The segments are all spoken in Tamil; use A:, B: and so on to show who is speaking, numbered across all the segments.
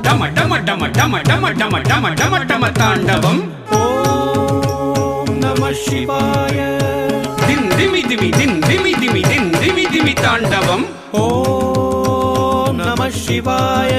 A: டம டம டம டம டம டம டம டம டம தாண்டவம்.
B: ஓம் நம சிவாய.
A: தின் திமி திமி தின் திமி திமி தின் திமி திமி தாண்டவம்.
B: ஓம் நம சிவாய.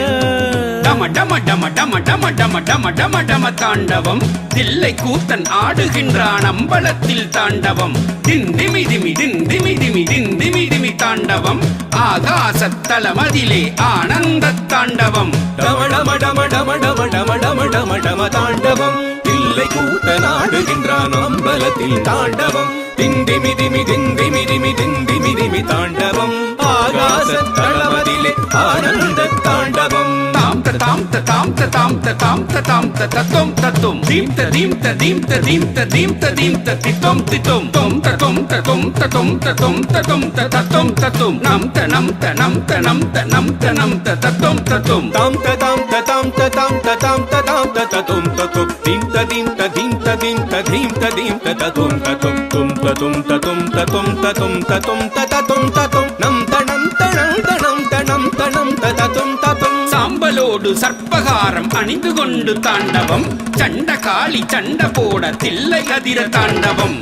A: டம டம டம டம டம டம டம டம டம தாண்டவம். தில்லை கூத்தன் ஆடுகின்றான் அம்பலத்தில் தாண்டவம். தின் திமி திமி தின் திமி திமி தின் திமி திமி தாண்டவம். ஆகாசத்தலமதிலே ஆனந்த தாண்டவம்.
B: டம டம டம டம டம டம டம டம டம தாண்டவம். தில்லை கூத்தன் ஆடுகின்றான் அம்பலத்தில் தாண்டவம். தின் திமி திமி தின் திமி திமி தின் திமி திமி தாண்டவம். ஆகாசத்தலமதிலே ஆனந்த தாண்டவம்.
A: தாம் தாம் தாம் தாம் தாம் தாம் தத்தும் தத்தும் தீம் தீம் தீம் தீம் தீம் தீம் தித்தும் தித்தும் தொம் தத்தும் தத்தும் தத்தும் தத்தும் தத்தும் தத்தும் தத்தும் நம் தனம் தனம் தனம் தனம் தனம் தத்தும் தத்தும்
B: தாம் தாம் தாம் தாம் தாம் தாம் தத்தும் தத்தும் தீம் தீம் தீம் தீம் தீம் தீம் தத்தும் தத்தும் தும் தத்தும் தத்தும் தத்தும் தத்தும் தத்தும் தத்தும் தத்தும் நம் தனம் தனம் தனம் தனம் தனம் தத்தும் தத்தும்.
A: சாம்பலோடு சர்ப்பகாரம் அணிந்து கொண்டு தாண்டவம். சண்ட காளி சண்ட போட தில்லை அதிர தாண்டவம்.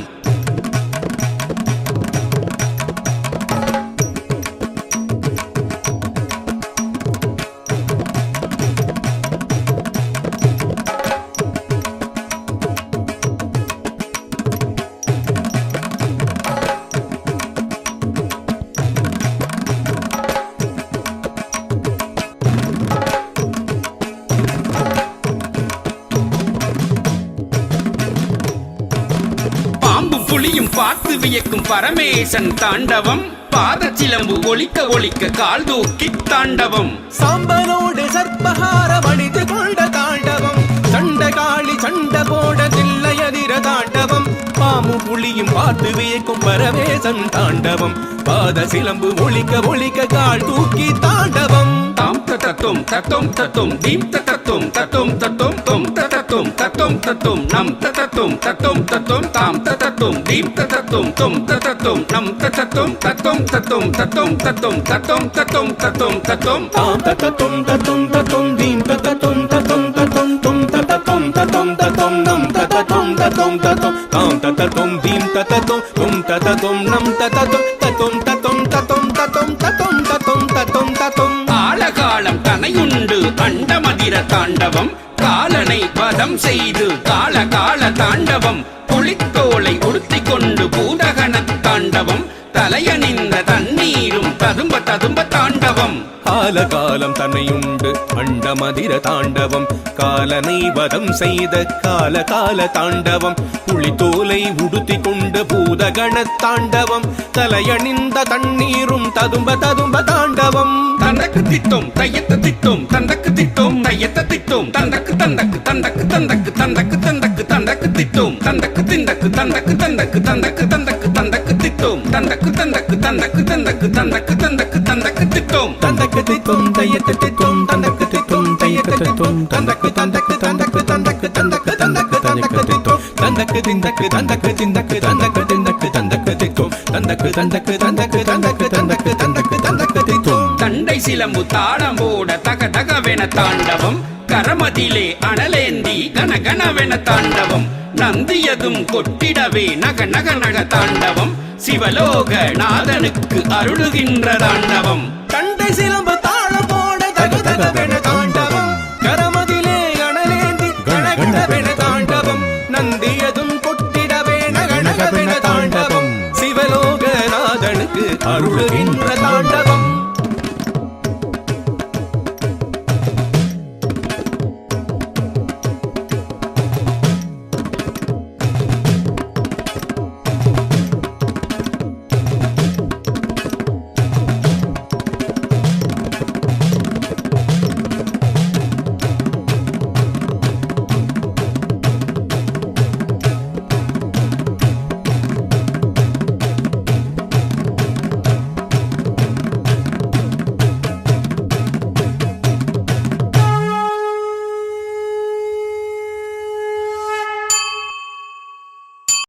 A: புலியும் பார்த்து வியக்கும் பரமேசன் தாண்டவம். பாதச்சிலம்பு ஒலிக்க ஒலிக்க கால் தூக்கி தாண்டவம்.
B: சாம்பலோடு சர்ப்பகாரம் அணிந்து கொண்ட தாண்டவம். சண்ட காளி சண்ட போட தில்லை அதிர தாண்டவம். பாம்பு புலியும் பார்த்து வியக்கும் பரமேசன் தாண்டவம். பாத சிலம்பு ஒலிக்க ஒலிக்க கால் தூக்கி தாண்டவம்.
A: தாம் தத்தும் தத்தும் தத்தும் தீம் தத்தும் தத்தும் தத்தும் தொம் தத்தும் தத்தும் தத்தும் நம் தத்தும் தத்தும் தத்தும் தாம் தத்தும் தீம் தத்தும் தொம் தத்தும் நம் தத்தும் தத்தும் தத்தும் தத்தும் தத்தும் தத்தும் தத்தும் தத்தும் தத்தும்
B: தாம் தத்தும் தத்தும் தத்தும் தீம் தத்தும் தத்தும் தத்தும் தொம் தத்தும் தத்தும் தத்தும் நம் தத்தும் தத்தும் தத்தும் தாம் தத்தும் தீம் தத்தும் தொம் தத்தும் நம் தத்தும் தத்தும் தத்தும் தத்தும் தத்தும் தத்தும் தத்தும் தத்தும் தத்தும்.
A: ஆழகாலம் தனையுண்டு அண்டமதிர தாண்டவம். காலனை வதம் செய்து கால கால தாண்டவம். புலித்தோலை உடுத்திக் கொண்டு பூதகன தாண்டவம். தலையணிந்த தண்ணீரும் ததும்ப ததும்ப தாண்டவம்.
B: காலகாலம் தன்னையுண்டு அண்டமதிர தாண்டவம். காலனை வதம் செய்த கால கால தாண்டவம். புலித்தோலை உடுத்திக் கொண்டு பூதகண தாண்டவம். தலையணிந்த தண்ணீரும் ததும்ப ததும்ப தாண்டவம்.
A: தந்தக்கு திட்டும் தையத்த திட்டும் தந்தக்கு திட்டும் தையத்த திட்டும் தந்தக்கு தந்தக்கு தந்தக்கு தந்தக்கு தந்தக்கு தந்தக்கு தந்தக்கு திட்டும் தந்தக்கு திந்தக்கு தந்தக்கு தந்தக்கு தந்தக்கு தந்தக்கு தந்தக்கு திட்டும் தந்தக்கு தந்தக்கு தந்தக்கு தந்தக்கு தந்தக்கு தந்தக்கு தந்தக்கு திட்டும்
B: தந்தக்கு திட்டும் தையத்த திட்டும் தந்தக்கு திட்டும் தையத்த திட்டும் தந்தக்கு தந்தக்கு தந்தக்கு தந்தக்கு தந்தக்கு தந்தக்கு தந்தக்கு திட்டும் தந்தக்கு திந்தக்கு தந்தக்கு திந்தக்கு தந்தக்கு திந்தக்கு தந்தக்கு திட்டும் தந்தக்கு தந்தக்கு தந்தக்கு தந்தக்கு தந்தக்கு தந்தக்கு தந்தக்கு திட்டும்.
A: தண்டை சிலம்பு தாளம் போட தக தகவென தாண்டவம். கரமதிலே அனலேந்தி கன கனவென தாண்டவம். நந்தியதும் கொட்டிடவே நக நக நக தாண்டவம். சிவலோக நாதனுக்கு அருளுகின்ற தாண்டவம்.
B: தண்டை சிலம்பு தாளம் போட தக தகவென தாண்டவம். கரமதிலே அனலேந்தி கன கனவென தாண்டவம். நந்தியதும் கொட்டிடவே நக நகவென தாண்டவம். சிவலோக நாதனுக்கு அருளுகின்ற தாண்டவம்.